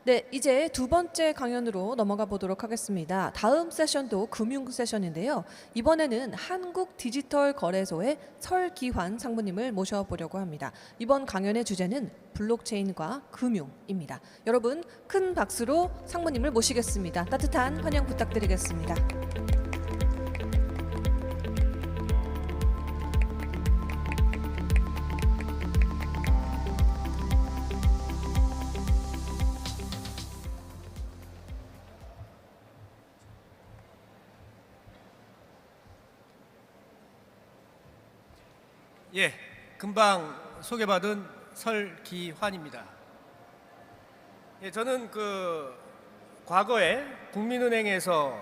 네, 이제 두 번째 강연으로 넘어가 보도록 하겠습니다. 다음 세션도 금융 세션인데요. 이번에는 한국디지털거래소의 설기환 상무님을 모셔보려고 합니다. 이번 강연의 주제는 블록체인과 금융입니다. 여러분, 큰 박수로 상무님을 모시겠습니다. 따뜻한 환영 부탁드리겠습니다. 예, 금방 소개받은 설기환입니다. 예, 저는 과거에 국민은행에서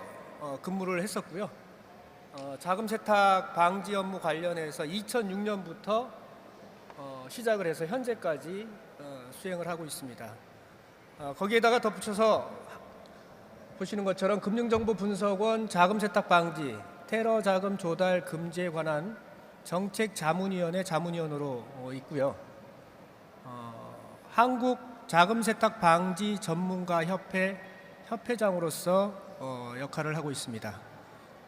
근무를 했었고요. 자금 세탁 방지 업무 관련해서 2006년부터 시작을 해서 현재까지 수행을 하고 있습니다. 거기에다가 덧붙여서 보시는 것처럼 금융정보분석원 자금 세탁 방지, 테러 자금 조달 금지에 관한 정책자문위원회 자문위원으로 있고요. 한국 자금 세탁 방지 전문가 협회 협회장으로서 역할을 하고 있습니다.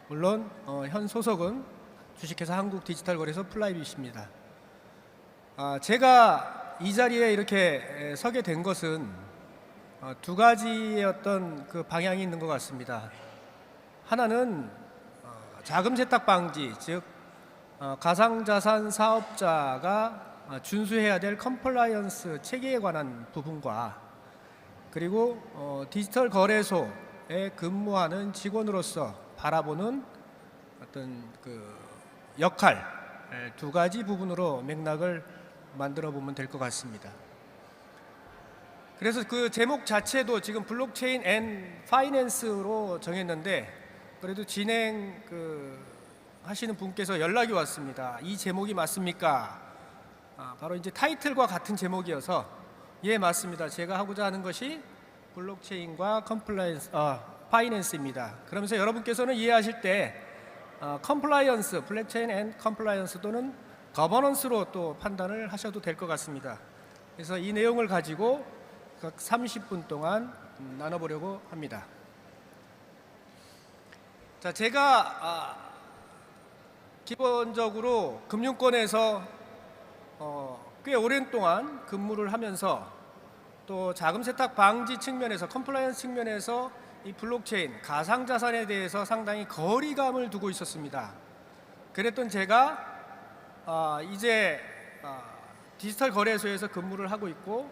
물론 현 소속은 주식회사 한국디지털거래소 플라이빗입니다. 제가 이 자리에 이렇게 서게 된 것은 두 가지의 어떤 방향이 있는 것 같습니다. 하나는 자금 세탁 방지, 즉 가상자산 사업자가 준수해야 될 컴플라이언스 체계에 관한 부분과 그리고 디지털 거래소에 근무하는 직원으로서 바라보는 어떤 역할, 두 가지 부분으로 맥락을 만들어 보면 될 것 같습니다. 그래서 그 제목 자체도 지금 블록체인 앤 파이낸스로 정했는데 그래도 진행 하시는 분께서 연락이 왔습니다. 이 제목이 맞습니까? 바로 이제 타이틀과 같은 제목이어서 예, 맞습니다. 제가 하고자 하는 것이 블록체인과 파이낸스입니다. 그러면서 여러분께서는 이해하실 때 컴플라이언스, 블록체인 앤 컴플라이언스 또는 거버넌스로 또 판단을 하셔도 될 것 같습니다. 그래서 이 내용을 가지고 각 30분 동안 나눠보려고 합니다. 자, 제가 기본적으로 금융권에서 꽤 오랜 동안 근무를 하면서 또 자금 세탁 방지 측면에서 컴플라이언스 측면에서 이 블록체인 가상자산에 대해서 상당히 거리감을 두고 있었습니다. 그랬던 제가 이제 디지털 거래소에서 근무를 하고 있고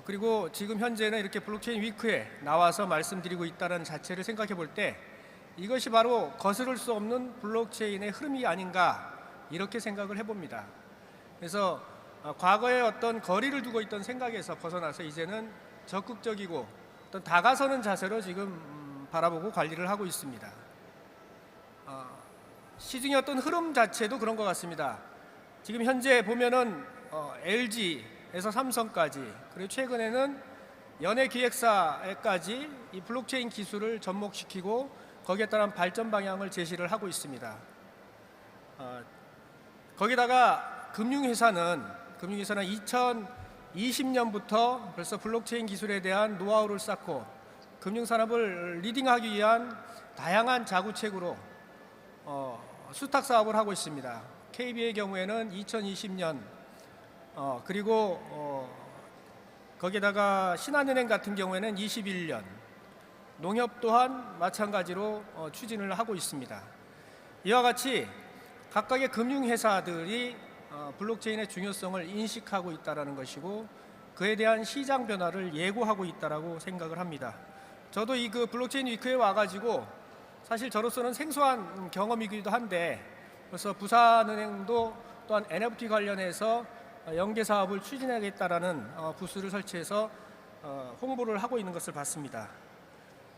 그리고 지금 현재는 이렇게 블록체인 위크에 나와서 말씀드리고 있다는 자체를 생각해 볼 때 이것이 바로 거스를 수 없는 블록체인의 흐름이 아닌가 이렇게 생각을 해봅니다. 그래서 과거에 어떤 거리를 두고 있던 생각에서 벗어나서 이제는 적극적이고 어떤 다가서는 자세로 지금 바라보고 관리를 하고 있습니다. 시중의 어떤 흐름 자체도 그런 것 같습니다. 지금 현재 보면은 LG에서 삼성까지 그리고 최근에는 연예기획사에까지 이 블록체인 기술을 접목시키고 거기에 따른 발전 방향을 제시를 하고 있습니다. 거기다가 금융회사는 2020년부터 벌써 블록체인 기술에 대한 노하우를 쌓고 금융산업을 리딩하기 위한 다양한 자구책으로 수탁 사업을 하고 있습니다. KB의 경우에는 2020년 그리고 거기다가 신한은행 같은 경우에는 21년 농협 또한 마찬가지로 추진을 하고 있습니다. 이와 같이 각각의 금융회사들이 블록체인의 중요성을 인식하고 있다는 것이고 그에 대한 시장 변화를 예고하고 있다고 생각을 합니다. 저도 이 블록체인 위크에 와가지고 사실 저로서는 생소한 경험이기도 한데 벌써 부산은행도 또한 NFT 관련해서 연계 사업을 추진하겠다라는 부스를 설치해서 홍보를 하고 있는 것을 봤습니다.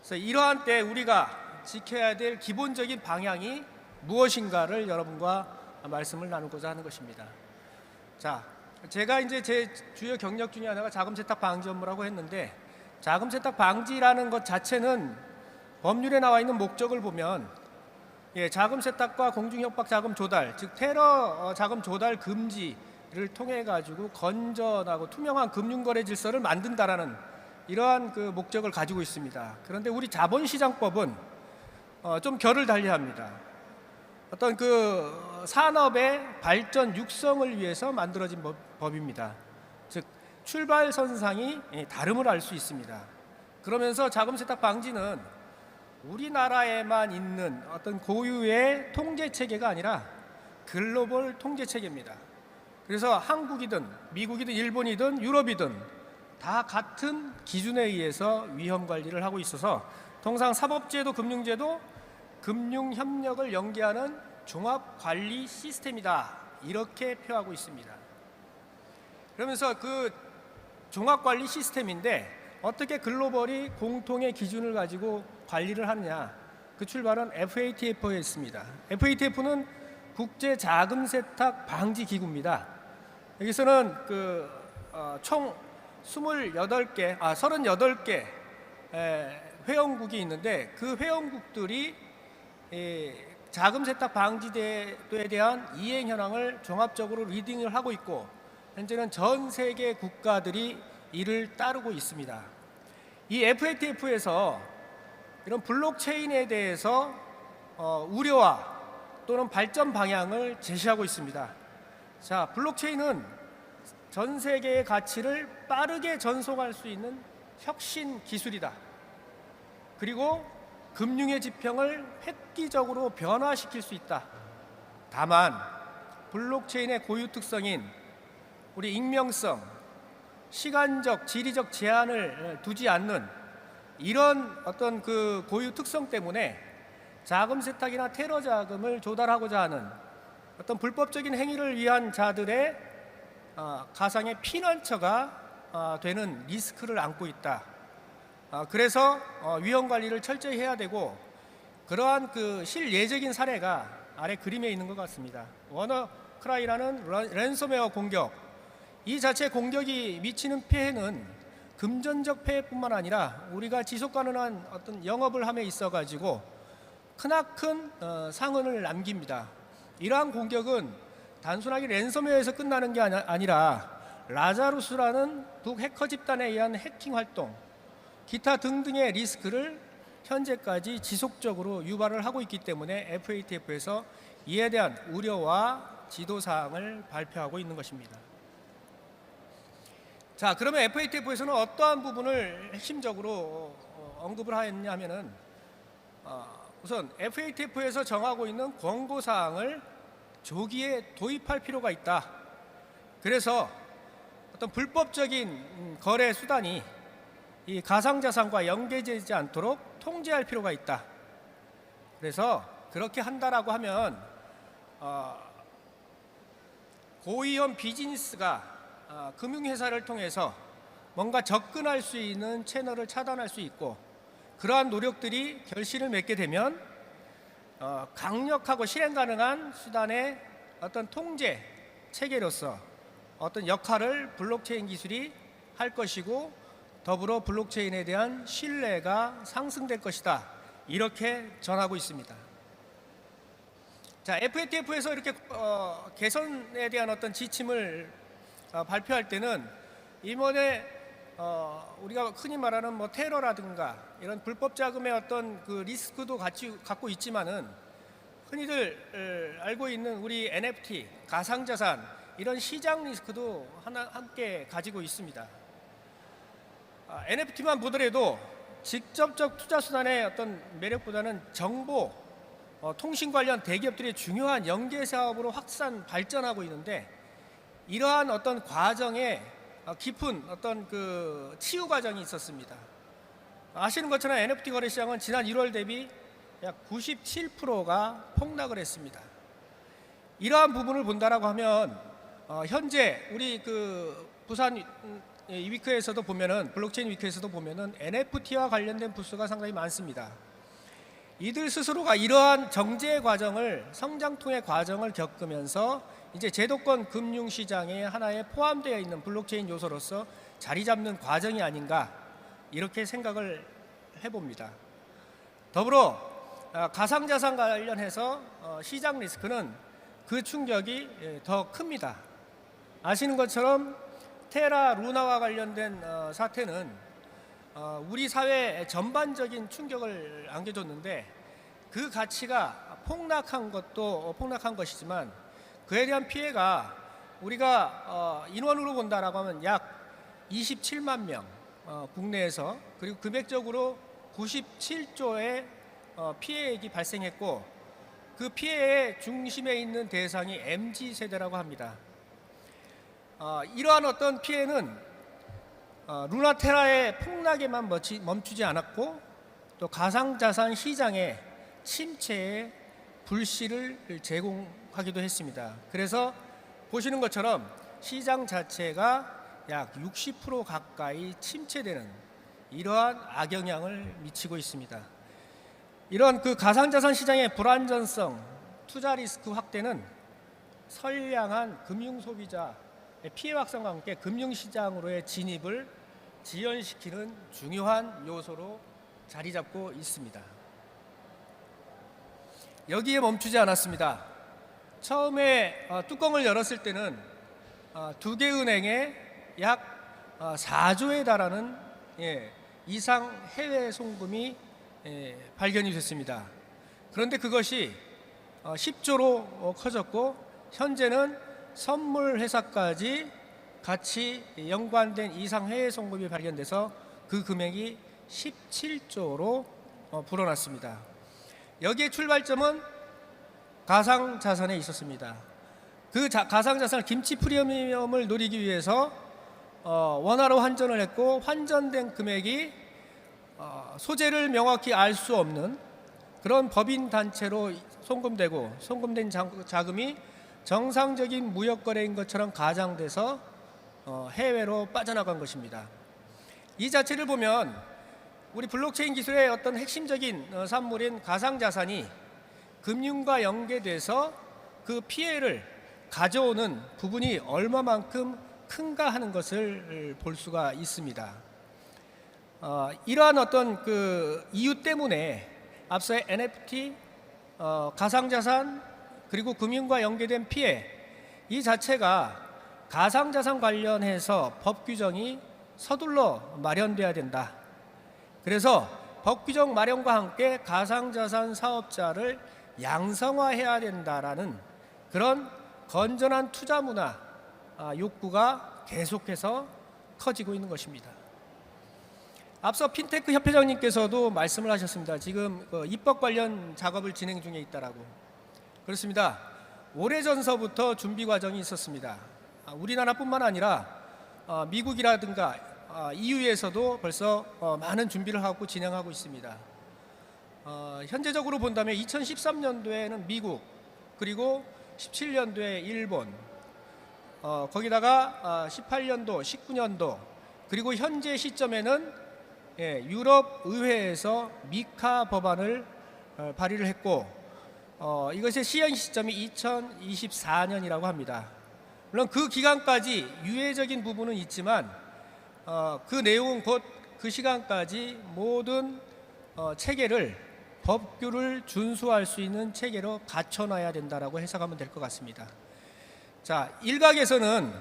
그래서 이러한 때 우리가 지켜야 될 기본적인 방향이 무엇인가를 여러분과 말씀을 나누고자 하는 것입니다. 자, 제가 이제 제 주요 경력 중에 하나가 자금 세탁 방지 업무라고 했는데 자금 세탁 방지라는 것 자체는 법률에 나와 있는 목적을 보면 자금 세탁과 공중협박 자금 조달, 즉 테러 자금 조달 금지를 통해 가지고 건전하고 투명한 금융거래 질서를 만든다라는 이러한 그 목적을 가지고 있습니다. 그런데 우리 자본시장법은 좀 결을 달리합니다. 어떤 그 산업의 발전 육성을 위해서 만들어진 법입니다. 즉 출발선상이 다름을 알 수 있습니다. 그러면서 자금 세탁 방지는 우리나라에만 있는 어떤 고유의 통제 체계가 아니라 글로벌 통제 체계입니다. 그래서 한국이든 미국이든 일본이든 유럽이든 다 같은 기준에 의해서 위험 관리를 하고 있어서 통상 사법제도 금융제도 금융협력을 연계하는 종합관리 시스템이다, 이렇게 표하고 있습니다. 그러면서 그 종합관리 시스템인데 어떻게 글로벌이 공통의 기준을 가지고 관리를 하느냐, 그 출발은 FATF에 있습니다. FATF는 국제자금세탁 방지기구입니다. 여기서는 총 38개 회원국이 있는데 그 회원국들이 자금 세탁 방지제도에 대한 이행 현황을 종합적으로 리딩을 하고 있고, 현재는 전 세계 국가들이 이를 따르고 있습니다. 이 FATF에서 이런 블록체인에 대해서 우려와 또는 발전 방향을 제시하고 있습니다. 자, 블록체인은 전 세계의 가치를 빠르게 전송할 수 있는 혁신 기술이다. 그리고 금융의 지평을 획기적으로 변화시킬 수 있다. 다만 블록체인의 고유 특성인 우리 익명성, 시간적, 지리적 제한을 두지 않는 이런 어떤 그 고유 특성 때문에 자금 세탁이나 테러 자금을 조달하고자 하는 어떤 불법적인 행위를 위한 자들의 가상의 피난처가 되는 리스크를 안고 있다. 그래서 위험 관리를 철저히 해야 되고, 그러한 그 실예적인 사례가 아래 그림에 있는 것 같습니다. 워너크라이라는 랜섬웨어 공격, 이 자체 공격이 미치는 폐해는 금전적 폐해뿐만 아니라 우리가 지속 가능한 어떤 영업을 함에 있어 가지고 크나큰 상흔을 남깁니다. 이러한 공격은 단순하게 랜섬웨어에서 끝나는 게 아니라 라자루스라는 북해커 집단에 의한 해킹 활동, 기타 등등의 리스크를 현재까지 지속적으로 유발을 하고 있기 때문에 FATF에서 이에 대한 우려와 지도사항을 발표하고 있는 것입니다. 자, 그러면 FATF에서는 어떠한 부분을 핵심적으로 언급을 하였냐면은 우선 FATF에서 정하고 있는 권고사항을 조기에 도입할 필요가 있다. 그래서 어떤 불법적인 거래 수단이 이 가상자산과 연계되지 않도록 통제할 필요가 있다. 그래서 그렇게 한다라고 하면 고위험 비즈니스가 금융회사를 통해서 뭔가 접근할 수 있는 채널을 차단할 수 있고, 그러한 노력들이 결실을 맺게 되면 강력하고 실행 가능한 수단의 어떤 통제 체계로서 어떤 역할을 블록체인 기술이 할 것이고, 더불어 블록체인에 대한 신뢰가 상승될 것이다, 이렇게 전하고 있습니다. 자, FATF에서 이렇게 개선에 대한 어떤 지침을 발표할 때는 이번에 우리가 흔히 말하는 뭐 테러라든가 이런 불법 자금의 어떤 그 리스크도 같이 갖고 있지만은, 흔히들 알고 있는 우리 NFT, 가상자산, 이런 시장 리스크도 함께 가지고 있습니다. NFT만 보더라도 직접적 투자 수단의 어떤 매력보다는 정보, 통신 관련 대기업들의 중요한 연계 사업으로 확산 발전하고 있는데, 이러한 어떤 과정에 깊은 어떤 그 치유 과정이 있었습니다. 아시는 것처럼 NFT 거래 시장은 지난 1월 대비 약 97%가 폭락을 했습니다. 이러한 부분을 본다라고 하면 현재 우리 그 부산 위크에서도 보면은, 블록체인 위크에서도 보면은 NFT와 관련된 부스가 상당히 많습니다. 이들 스스로가 이러한 정제 과정을, 성장통의 과정을 겪으면서 이제 제도권 금융시장의 하나에 포함되어 있는 블록체인 요소로서 자리 잡는 과정이 아닌가, 이렇게 생각을 해봅니다. 더불어 가상자산 관련해서 시장 리스크는 그 충격이 더 큽니다. 아시는 것처럼 테라 루나와 관련된 사태는 우리 사회 전반적인 충격을 안겨줬는데 그 가치가 폭락한 것도 폭락한 것이지만 그에 대한 피해가 우리가 인원으로 본다라고 하면 약 27만 명 국내에서, 그리고 금액적으로 97조의 피해액이 발생했고 그 피해의 중심에 있는 대상이 MZ세대라고 합니다. 이러한 어떤 피해는 루나테라의 폭락에만 멈추지 않았고 또 가상자산 시장의 침체에 불씨를 제공하기도 했습니다. 그래서 보시는 것처럼 시장 자체가 약 60% 가까이 침체되는 이러한 악영향을 미치고 있습니다. 이런 그 가상자산 시장의 불안전성, 투자 리스크 확대는 선량한 금융 소비자의 피해 확산과 함께 금융시장으로의 진입을 지연시키는 중요한 요소로 자리 잡고 있습니다. 여기에 멈추지 않았습니다. 처음에 뚜껑을 열었을 때는 두 개 은행에 약 4조에 달하는 이상 해외 송금이 발견이 됐습니다. 그런데 그것이 10조로 커졌고 현재는 선물 회사까지 같이 연관된 이상 해외 송금이 발견돼서 그 금액이 17조로 불어났습니다. 여기에 출발점은 가상자산에 있었습니다. 그 가상자산을 김치 프리미엄을 노리기 위해서 원화로 환전을 했고 환전된 금액이 소재를 명확히 알 수 없는 그런 법인 단체로 송금되고 송금된 자금이 정상적인 무역 거래인 것처럼 가장돼서 해외로 빠져나간 것입니다. 이 자체를 보면 우리 블록체인 기술의 어떤 핵심적인 산물인 가상자산이 금융과 연계돼서 그 피해를 가져오는 부분이 얼마만큼 큰가 하는 것을 볼 수가 있습니다. 이러한 어떤 그 이유 때문에 앞서의 NFT, 가상자산 그리고 금융과 연계된 피해 이 자체가 가상자산 관련해서 법 규정이 서둘러 마련돼야 된다. 그래서 법 규정 마련과 함께 가상자산 사업자를 양성화해야 된다라는 그런 건전한 투자 문화 욕구가 계속해서 커지고 있는 것입니다. 앞서 핀테크 협회장님께서도 말씀을 하셨습니다. 지금 입법 관련 작업을 진행 중에 있다라고. 그렇습니다. 오래전서부터 준비 과정이 있었습니다. 우리나라뿐만 아니라 미국이라든가 EU에서도 벌써 많은 준비를 하고 진행하고 있습니다. 현재적으로 본다면 2013년도에는 미국, 그리고 17년도에 일본, 거기다가 18년도, 19년도, 그리고 현재 시점에는 유럽 의회에서 미카 법안을 발의를 했고 이것의 시행 시점이 2024년이라고 합니다. 물론 그 기간까지 유예적인 부분은 있지만 그 내용은 곧 그 시간까지 모든 체계를 법규를 준수할 수 있는 체계로 갖춰놔야 된다라고 해석하면 될 것 같습니다. 자, 일각에서는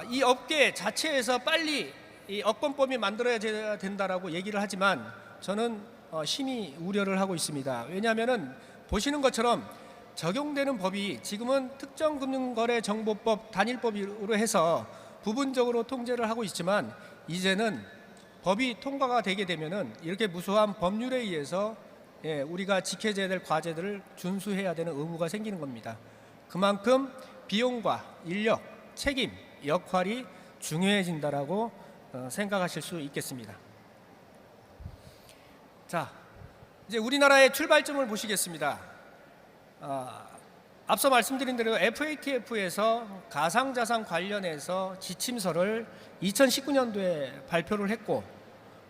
이 업계 자체에서 빨리 이 업권법이 만들어야 된다라고 얘기를 하지만 저는 심히 우려를 하고 있습니다. 왜냐하면은 보시는 것처럼 적용되는 법이 지금은 특정금융거래정보법 단일법으로 해서 부분적으로 통제를 하고 있지만 이제는 법이 통과가 되게 되면은 이렇게 무수한 법률에 의해서 우리가 지켜져야 될 과제들을 준수해야 되는 의무가 생기는 겁니다. 그만큼 비용과 인력, 책임, 역할이 중요해진다라고 생각하실 수 있겠습니다. 자, 이제 우리나라의 출발점을 보시겠습니다. 앞서 말씀드린 대로 FATF에서 가상자산 관련해서 지침서를 2019년도에 발표를 했고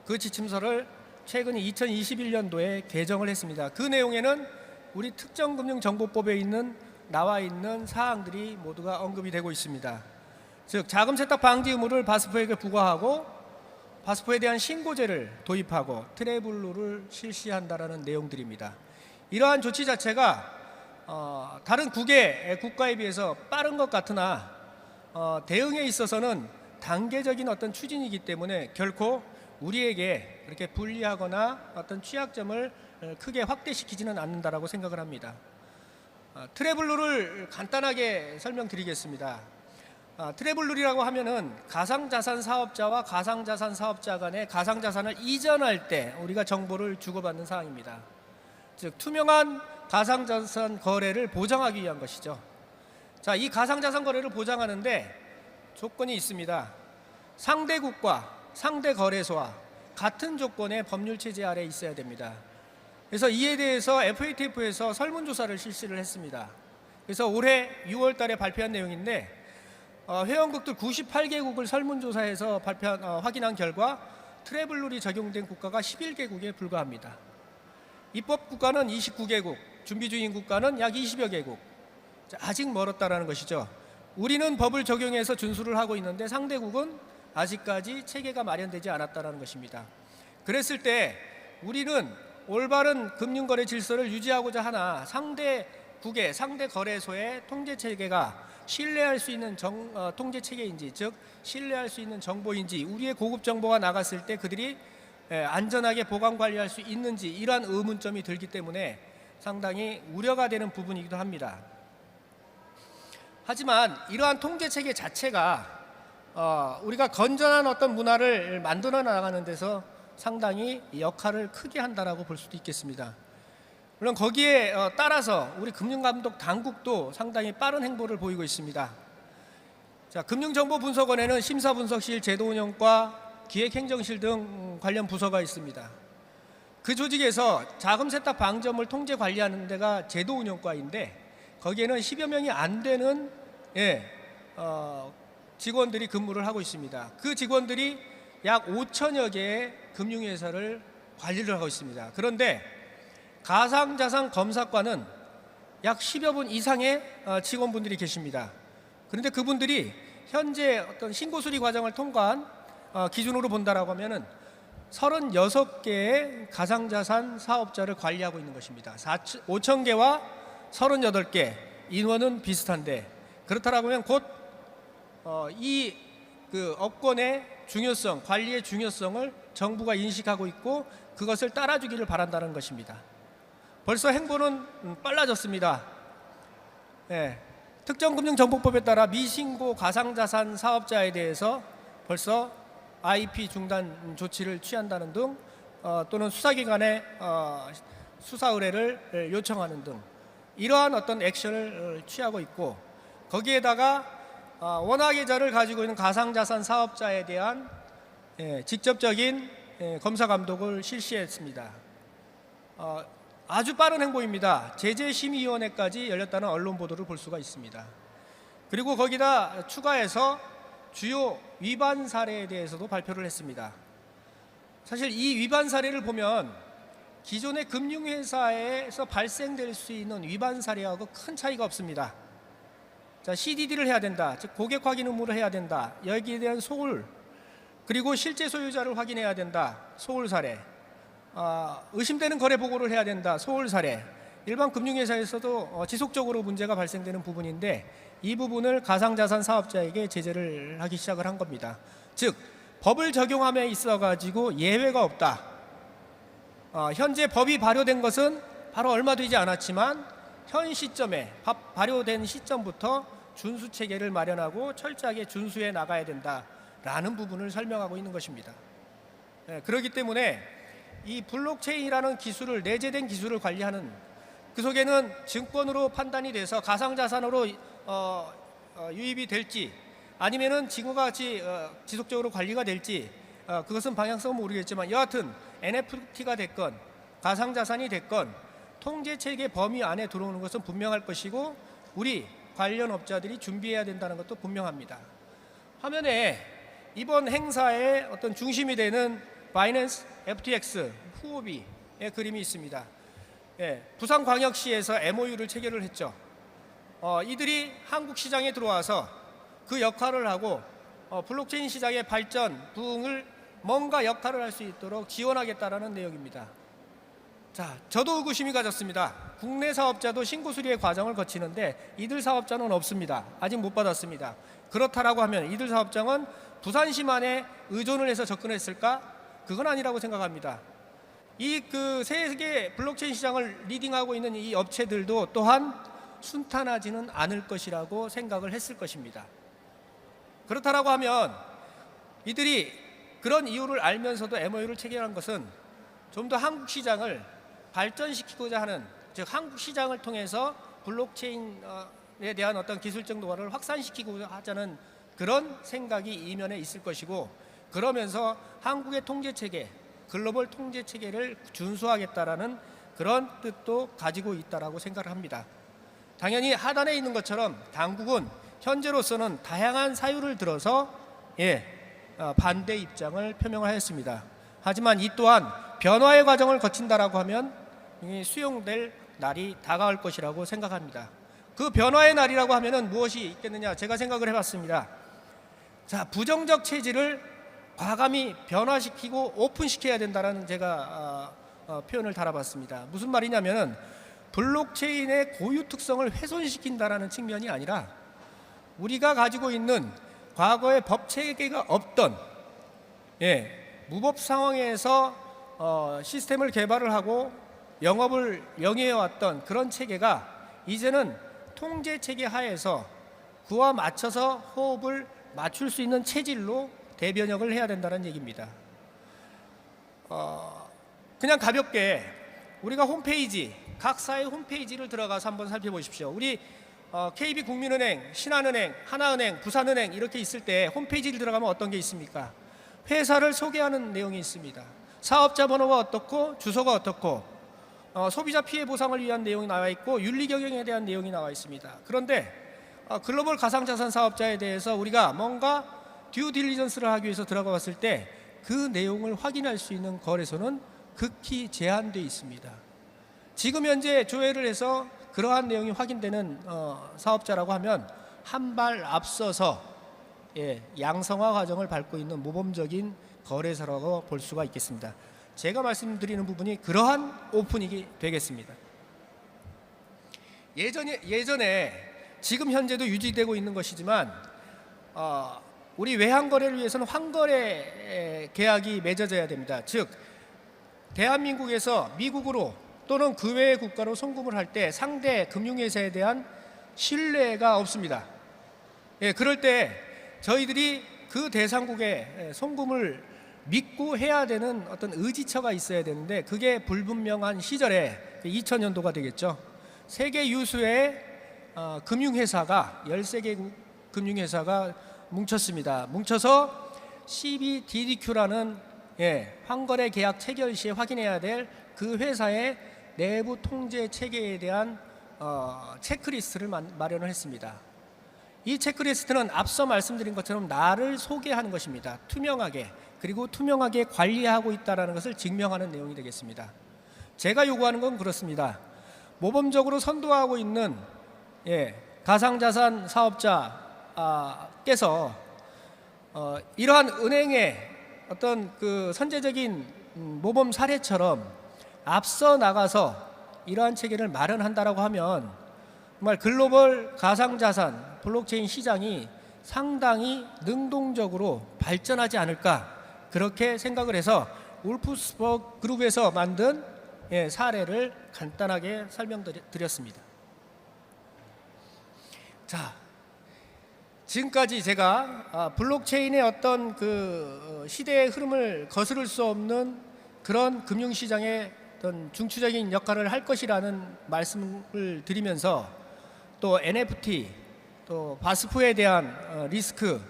그 지침서를 최근 2021년도에 개정을 했습니다. 그 내용에는 우리 특정금융정보법에 나와 있는 사항들이 모두가 언급이 되고 있습니다. 즉 자금 세탁 방지 의무를 바스포에게 부과하고 바스포에 대한 신고제를 도입하고 트래블룰을 실시한다라는 내용들입니다. 이러한 조치 자체가 다른 국가에 비해서 빠른 것 같으나 대응에 있어서는 단계적인 어떤 추진이기 때문에 결코 우리에게 그렇게 불리하거나 어떤 취약점을 크게 확대시키지는 않는다라고 생각을 합니다. 트래블룰을 간단하게 설명드리겠습니다. 트래블룰이라고 하면은 가상자산 사업자와 가상자산 사업자 간에 가상자산을 이전할 때 우리가 정보를 주고받는 사항입니다. 즉 투명한 가상자산 거래를 보장하기 위한 것이죠. 자, 이 가상자산 거래를 보장하는데 조건이 있습니다. 상대국과 상대 거래소와 같은 조건의 법률 체제 아래 있어야 됩니다. 그래서 이에 대해서 FATF에서 설문조사를 실시를 했습니다. 그래서 올해 6월 달에 발표한 내용인데 회원국들 98개국을 설문조사해서 확인한 결과 트래블룰이 적용된 국가가 11개국에 불과합니다. 입법 국가는 29개국, 준비 중인 국가는 약 20여 개국. 아직 멀었다라는 것이죠. 우리는 법을 적용해서 준수를 하고 있는데 상대국은 아직까지 체계가 마련되지 않았다는 것입니다. 그랬을 때 우리는 올바른 금융거래 질서를 유지하고자 하나 상대국의 상대 거래소의 통제 체계가 신뢰할 수 있는 통제 체계인지, 즉 신뢰할 수 있는 정보인지, 우리의 고급 정보가 나갔을 때 그들이 안전하게 보관 관리할 수 있는지, 이러한 의문점이 들기 때문에 상당히 우려가 되는 부분이기도 합니다. 하지만 이러한 통제 체계 자체가 우리가 건전한 어떤 문화를 만들어 나가는 데서 상당히 역할을 크게 한다라고 볼 수도 있겠습니다. 물론 거기에 따라서 우리 금융감독 당국도 상당히 빠른 행보를 보이고 있습니다. 자, 금융정보분석원에는 심사분석실, 제도운영과 기획행정실 등 관련 부서가 있습니다. 그 조직에서 자금 세탁 방점을 통제 관리하는 데가 제도운영과인데 거기에는 10여 명이 안 되는 직원들이 근무를 하고 있습니다. 그 직원들이 약 5천여 개의 금융회사를 관리를 하고 있습니다. 그런데 가상자산 검사과는 약 10여 분 이상의 직원분들이 계십니다. 그런데 그분들이 현재 어떤 신고수리 과정을 통과한 기준으로 본다라고 하면은 36개의 가상자산 사업자를 관리하고 있는 것입니다. 5천 개와 38개, 인원은 비슷한데 그렇다라고 하면 곧 이 업권의 중요성, 관리의 중요성을 정부가 인식하고 있고 그것을 따라주기를 바란다는 것입니다. 벌써 행보는 빨라졌습니다. 특정금융정보법에 따라 미신고 가상자산 사업자에 대해서 벌써 IP 중단 조치를 취한다는 등 또는 수사기관에 수사 의뢰를 요청하는 등 이러한 어떤 액션을 취하고 있고 거기에다가 원화 계좌를 가지고 있는 가상자산 사업자에 대한 직접적인 검사 감독을 실시했습니다. 아주 빠른 행보입니다. 제재심의위원회까지 열렸다는 언론 보도를 볼 수가 있습니다. 그리고 거기다 추가해서 주요 위반 사례에 대해서도 발표를 했습니다. 사실 이 위반 사례를 보면 기존의 금융회사에서 발생될 수 있는 위반 사례하고 큰 차이가 없습니다. 자, CDD를 해야 된다, 즉 고객 확인 의무를 해야 된다, 여기에 대한 소홀, 그리고 실제 소유자를 확인해야 된다, 소홀 사례, 의심되는 거래 보고를 해야 된다, 소홀 사례, 일반 금융회사에서도 지속적으로 문제가 발생되는 부분인데 이 부분을 가상자산 사업자에게 제재를 하기 시작을 한 겁니다. 즉 법을 적용함에 있어 가지고 예외가 없다. 현재 법이 발효된 것은 바로 얼마 되지 않았지만 현 시점에 법 발효된 시점부터 준수 체계를 마련하고 철저하게 준수해 나가야 된다라는 부분을 설명하고 있는 것입니다. 그렇기 때문에 이 블록체인이라는 기술을, 내재된 기술을 관리하는, 그 속에는 증권으로 판단이 돼서 가상자산으로 유입이 될지 아니면은 지금과 같이 지속적으로 관리가 될지 그것은 방향성은 모르겠지만 여하튼 NFT가 됐건 가상자산이 됐건 통제체계 범위 안에 들어오는 것은 분명할 것이고 우리 관련 업자들이 준비해야 된다는 것도 분명합니다. 화면에 이번 행사의 어떤 중심이 되는 바이낸스 FTX 후오비의 그림이 있습니다. 부산광역시에서 MOU를 체결을 했죠. 이들이 한국 시장에 들어와서 그 역할을 하고 블록체인 시장의 발전, 부흥을 뭔가 역할을 할 수 있도록 지원하겠다라는 내용입니다. 자, 저도 의구심이 가졌습니다. 국내 사업자도 신고 수리의 과정을 거치는데 이들 사업자는 없습니다. 아직 못 받았습니다. 그렇다라고 하면 이들 사업장은 부산시만에 의존을 해서 접근했을까? 그건 아니라고 생각합니다. 이 그 세계 블록체인 시장을 리딩하고 있는 이 업체들도 또한 순탄하지는 않을 것이라고 생각을 했을 것입니다. 그렇다라고 하면 이들이 그런 이유를 알면서도 MOU를 체결한 것은 좀 더 한국 시장을 발전시키고자 하는, 즉 한국 시장을 통해서 블록체인에 대한 어떤 기술적 노하우를 확산시키고자 하자는 그런 생각이 이면에 있을 것이고, 그러면서 한국의 통제체계, 글로벌 통제체계를 준수하겠다라는 그런 뜻도 가지고 있다라고 생각을 합니다. 당연히 하단에 있는 것처럼 당국은 현재로서는 다양한 사유를 들어서 반대 입장을 표명을 하였습니다. 하지만 이 또한 변화의 과정을 거친다라고 하면 수용될 날이 다가올 것이라고 생각합니다. 그 변화의 날이라고 하면은 무엇이 있겠느냐, 제가 생각을 해봤습니다. 자, 부정적 체질을 과감히 변화시키고 오픈시켜야 된다라는 제가 표현을 달아봤습니다. 무슨 말이냐면은 블록체인의 고유 특성을 훼손시킨다라는 측면이 아니라 우리가 가지고 있는 과거의 법 체계가 없던 무법 상황에서 시스템을 개발을 하고 영업을 영위해왔던 그런 체계가 이제는 통제 체계 하에서 그와 맞춰서 호흡을 맞출 수 있는 체질로 대변역을 해야 된다는 얘기입니다. 그냥 가볍게 우리가 홈페이지, 각 사의 홈페이지를 들어가서 한번 살펴보십시오. 우리 KB국민은행, 신한은행, 하나은행, 부산은행 이렇게 있을 때 홈페이지를 들어가면 어떤 게 있습니까? 회사를 소개하는 내용이 있습니다. 사업자 번호가 어떻고 주소가 어떻고 소비자 피해 보상을 위한 내용이 나와 있고 윤리 경영에 대한 내용이 나와 있습니다. 그런데 글로벌 가상자산 사업자에 대해서 우리가 뭔가 듀 딜리전스를 하기 위해서 들어가 봤을 때 그 내용을 확인할 수 있는 거래소는 극히 제한되어 있습니다. 지금 현재 조회를 해서 그러한 내용이 확인되는 사업자라고 하면 한 발 앞서서 양성화 과정을 밟고 있는 모범적인 거래소라고 볼 수가 있겠습니다. 제가 말씀드리는 부분이 그러한 오픈이 되겠습니다. 예전에 지금 현재도 유지되고 있는 것이지만 우리 외환 거래를 위해서는 환거래 계약이 맺어져야 됩니다. 즉 대한민국에서 미국으로 또는 그 외의 국가로 송금을 할 때 상대 금융회사에 대한 신뢰가 없습니다. 그럴 때 저희들이 그 대상국에 송금을 믿고 해야 되는 어떤 의지처가 있어야 되는데 그게 불분명한 시절에 2000년도가 되겠죠. 세계 유수의 금융회사가 13개국 금융회사가 뭉쳤습니다. 뭉쳐서 CBDQ라는 환거래 계약 체결 시에 확인해야 될 그 회사의 내부 통제 체계에 대한 체크리스트를 마련을 했습니다. 이 체크리스트는 앞서 말씀드린 것처럼 나를 소개하는 것입니다. 투명하게, 그리고 투명하게 관리하고 있다는 것을 증명하는 내용이 되겠습니다. 제가 요구하는 건 그렇습니다. 모범적으로 선도하고 있는 가상자산 사업자께서 이러한 은행의 어떤 그 선제적인 모범 사례처럼 앞서 나가서 이러한 체계를 마련한다라고 하면 정말 글로벌 가상자산 블록체인 시장이 상당히 능동적으로 발전하지 않을까, 그렇게 생각을 해서 울프스버그 그룹에서 만든 사례를 간단하게 설명드렸습니다. 자, 지금까지 제가 블록체인의 어떤 그 시대의 흐름을 거스를 수 없는 그런 금융시장의 어떤 중추적인 역할을 할 것이라는 말씀을 드리면서 또 NFT, 또 바스프에 대한 리스크를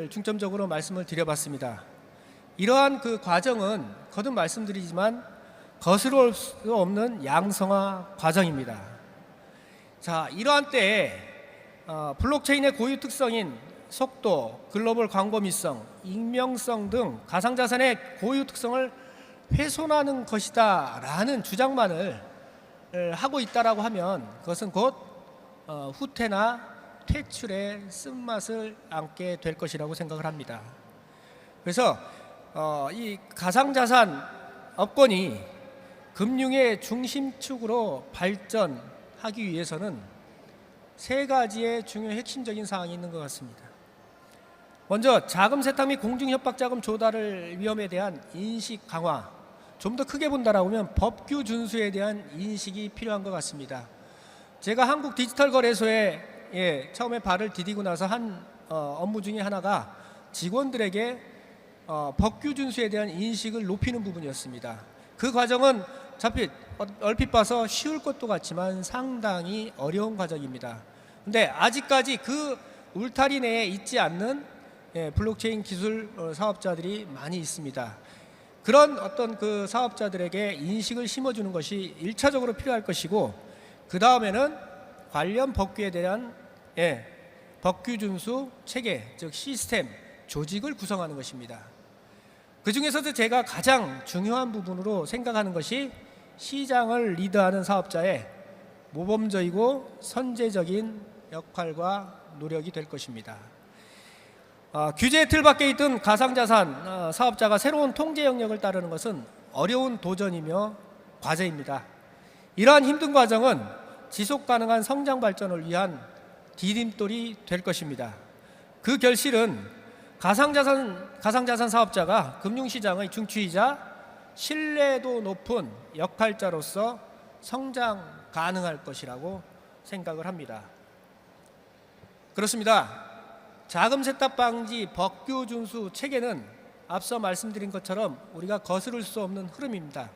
중점적으로 말씀을 드려봤습니다. 이러한 그 과정은 거듭 말씀드리지만 거스를 수 없는 양성화 과정입니다. 자, 이러한 때에 블록체인의 고유 특성인 속도, 글로벌 광범위성, 익명성 등 가상자산의 고유 특성을 훼손하는 것이다 라는 주장만을 하고 있다라고 하면 그것은 곧 후퇴나 퇴출의 쓴맛을 안게 될 것이라고 생각을 합니다. 그래서 이 가상자산 업권이 금융의 중심축으로 발전하기 위해서는 세 가지의 중요 핵심적인 사항이 있는 것 같습니다. 먼저 자금 세탁 및 공중 협박 자금 조달 위험에 대한 인식 강화, 좀 더 크게 본다라고 하면 법규 준수에 대한 인식이 필요한 것 같습니다. 제가 한국 디지털 거래소에 처음에 발을 디디고 나서 한 업무 중에 하나가 직원들에게 법규 준수에 대한 인식을 높이는 부분이었습니다. 그 과정은 얼핏 봐서 쉬울 것도 같지만 상당히 어려운 과정입니다. 근데 아직까지 그 울타리 내에 있지 않는 블록체인 기술 사업자들이 많이 있습니다. 그런 어떤 그 사업자들에게 인식을 심어주는 것이 1차적으로 필요할 것이고, 그 다음에는 관련 법규에 대한 법규 준수 체계, 즉 시스템, 조직을 구성하는 것입니다. 그 중에서도 제가 가장 중요한 부분으로 생각하는 것이 시장을 리드하는 사업자의 모범적이고 선제적인 역할과 노력이 될 것입니다. 규제의 틀 밖에 있던 가상자산 사업자가 새로운 통제 영역을 따르는 것은 어려운 도전이며 과제입니다. 이러한 힘든 과정은 지속 가능한 성장 발전을 위한 디딤돌이 될 것입니다. 그 결실은 가상자산 사업자가 금융시장의 중추이자 신뢰도 높은 역할자로서 성장 가능할 것이라고 생각을 합니다. 그렇습니다. 자금 세탁 방지 법규 준수 체계는 앞서 말씀드린 것처럼 우리가 거스를 수 없는 흐름입니다.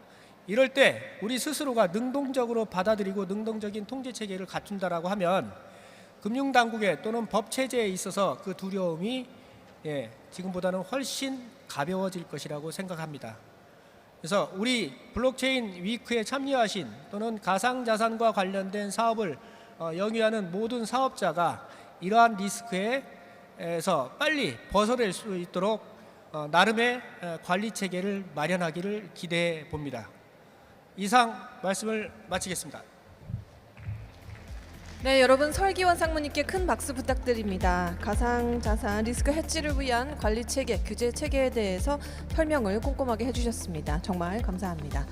이럴 때 우리 스스로가 능동적으로 받아들이고 능동적인 통제 체계를 갖춘다라고 하면 금융당국에 또는 법 체제에 있어서 그 두려움이 지금보다는 훨씬 가벼워질 것이라고 생각합니다. 그래서 우리 블록체인 위크에 참여하신 또는 가상자산과 관련된 사업을 영위하는 모든 사업자가 이러한 리스크에서 빨리 벗어날 수 있도록 나름의 관리 체계를 마련하기를 기대해 봅니다. 이상 말씀을 마치겠습니다. 네, 여러분 설기원 상무님께 큰 박수 부탁드립니다. 가상자산 리스크 해지를 위한 관리 체계, 규제 체계에 대해서 설명을 꼼꼼하게 해주셨습니다. 정말 감사합니다.